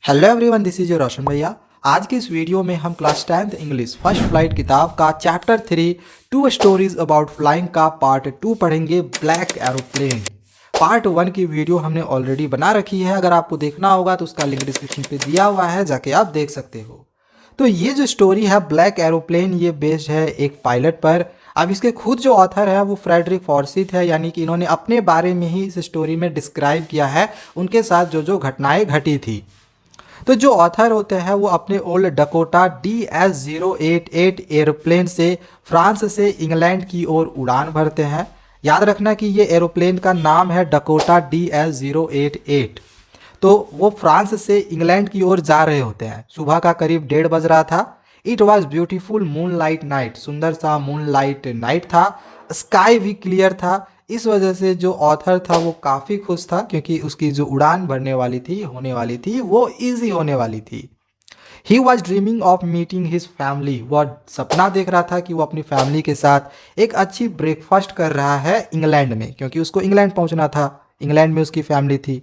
Hello everyone, this is your Roshan भैया। आज की इस वीडियो में हम class 10th English first flight किताब का chapter 3 two stories about flying का पार्ट 2 पढ़ेंगे, ब्लैक एरोप्लेन। पार्ट 1 की वीडियो हमने ऑलरेडी बना रखी है, अगर आपको देखना होगा तो उसका लिंक डिस्क्रिप्शन पे दिया हुआ है, जाके आप देख सकते हो। तो ये जो स्टोरी है ब्लैक एरोप्लेन, ये बेस्ड है एक पायलट पर। अब इसके खुद जो ऑथर है वो फ्रेडरिक फॉर्सिथ है, यानी कि इन्होंने अपने बारे में ही इस स्टोरी में डिस्क्राइब किया है, उनके साथ जो जो घटनाएं घटी थी। तो जो ऑथर होते हैं वो अपने ओल्ड डकोटा DS-088 एरोप्लेन से फ्रांस से इंग्लैंड की ओर उड़ान भरते हैं। याद रखना कि ये एरोप्लेन का नाम है डकोटा DS-088। तो वो फ्रांस से इंग्लैंड की ओर जा रहे होते हैं। सुबह का करीब 1:30 बज रहा था। It was beautiful moonlight night, सुंदर सा मूनलाइट नाइट था। स्काई भी क्लियर था। इस वजह से जो ऑथर था वो काफ़ी खुश था, क्योंकि उसकी जो उड़ान भरने वाली थी, होने वाली थी, वो इजी होने वाली थी। He was dreaming of meeting his family, वह सपना देख रहा था कि वो अपनी फैमिली के साथ एक अच्छी ब्रेकफास्ट कर रहा है इंग्लैंड में, क्योंकि उसको इंग्लैंड पहुंचना था। इंग्लैंड में उसकी फैमिली थी।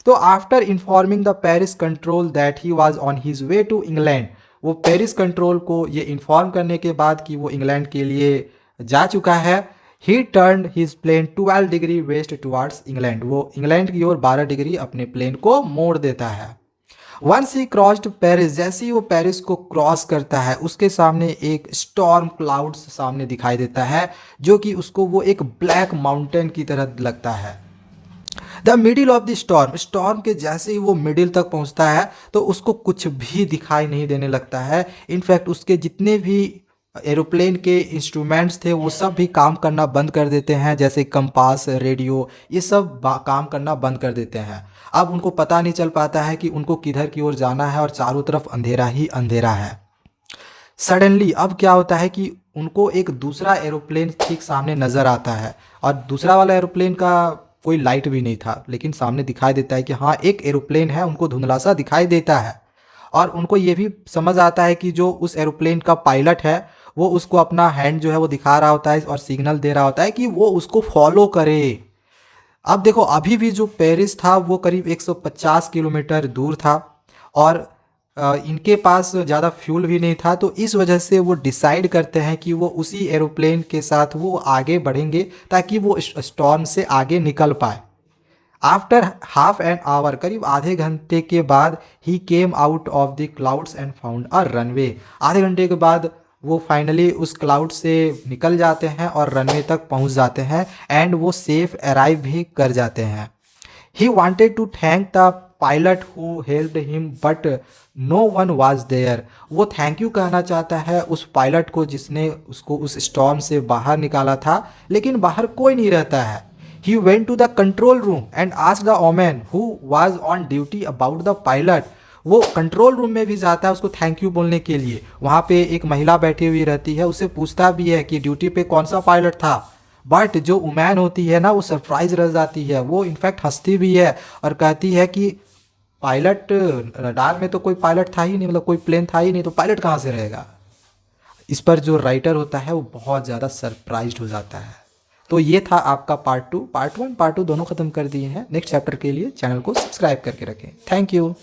तो after informing the Paris control that he was on his way to England, वो पेरिस कंट्रोल को ये इन्फॉर्म करने के बाद कि वो इंग्लैंड के लिए जा चुका है, he turn his plane 12 degree west towards England, वो इंग्लैंड की ओर 12 डिग्री अपने प्लेन को मोड़ देता है। वंस ही क्रॉस्ड पेरिस, जैसे ही वो पेरिस को क्रॉस करता है, उसके सामने एक स्टॉर्म क्लाउड्स सामने दिखाई देता है, जो कि उसको वो एक ब्लैक माउंटेन की तरह लगता है। The middle of the storm, storm के जैसे ही वो मिडिल तक पहुंचता है तो उसको कुछ भी दिखाई नहीं देने लगता है। इनफैक्ट उसके जितने भी एरोप्लेन के इंस्ट्रूमेंट्स थे वो सब भी काम करना बंद कर देते हैं, जैसे कंपास, रेडियो, ये सब काम करना बंद कर देते हैं। अब उनको पता नहीं चल पाता है कि उनको किधर की ओर जाना है, और चारों तरफ अंधेरा ही अंधेरा है। सडनली अब क्या होता है कि उनको एक दूसरा एरोप्लेन ठीक सामने नज़र आता है, और दूसरा वाला एरोप्लेन का कोई लाइट भी नहीं था, लेकिन सामने दिखाई देता है कि हाँ एक एरोप्लेन है, उनको धुंधला सा दिखाई देता है। और उनको ये भी समझ आता है कि जो उस एरोप्लेन का पायलट है वो उसको अपना हैंड जो है वो दिखा रहा होता है और सिग्नल दे रहा होता है कि वो उसको फॉलो करे। अब देखो, अभी भी जो पेरिस था वो करीब 150 किलोमीटर दूर था, और इनके पास ज़्यादा फ्यूल भी नहीं था। तो इस वजह से वो डिसाइड करते हैं कि वो उसी एरोप्लेन के साथ वो आगे बढ़ेंगे, ताकि वो स्टॉर्म से आगे निकल पाए। आफ्टर हाफ एन आवर, करीब आधे घंटे के बाद, he came out of the clouds and found a runway, आधे घंटे के बाद वो फाइनली उस क्लाउड से निकल जाते हैं और रनवे तक पहुंच जाते हैं, एंड वो सेफ अराइव भी कर जाते हैं। He wanted to thank the pilot who helped him but no one was there, वो थैंक यू कहना चाहता है उस पायलट को जिसने उसको उस स्टॉर्म से बाहर निकाला था, लेकिन बाहर कोई नहीं रहता है। He went to the control room and asked the woman who was on duty about the pilot. वो कंट्रोल रूम में भी जाता है उसको थैंक यू बोलने के लिए। वहाँ पे एक महिला बैठी हुई रहती है, उससे पूछता भी है कि ड्यूटी पे कौन सा पायलट था। बट जो वुमैन होती है ना, वो सरप्राइज रह जाती है, वो इनफैक्ट हंसती भी है और कहती है कि पायलट, रडार में तो कोई पायलट था ही नहीं, मतलब कोई प्लेन था ही नहीं, तो पायलट कहाँ से रहेगा। इस पर जो राइटर होता है वो बहुत ज़्यादा सरप्राइज्ड हो जाता है। तो ये था आपका पार्ट 2। पार्ट 1 पार्ट 2 दोनों ख़त्म कर दिए हैं। नेक्स्ट चैप्टर के लिए चैनल को सब्सक्राइब करके रखें। Thank you.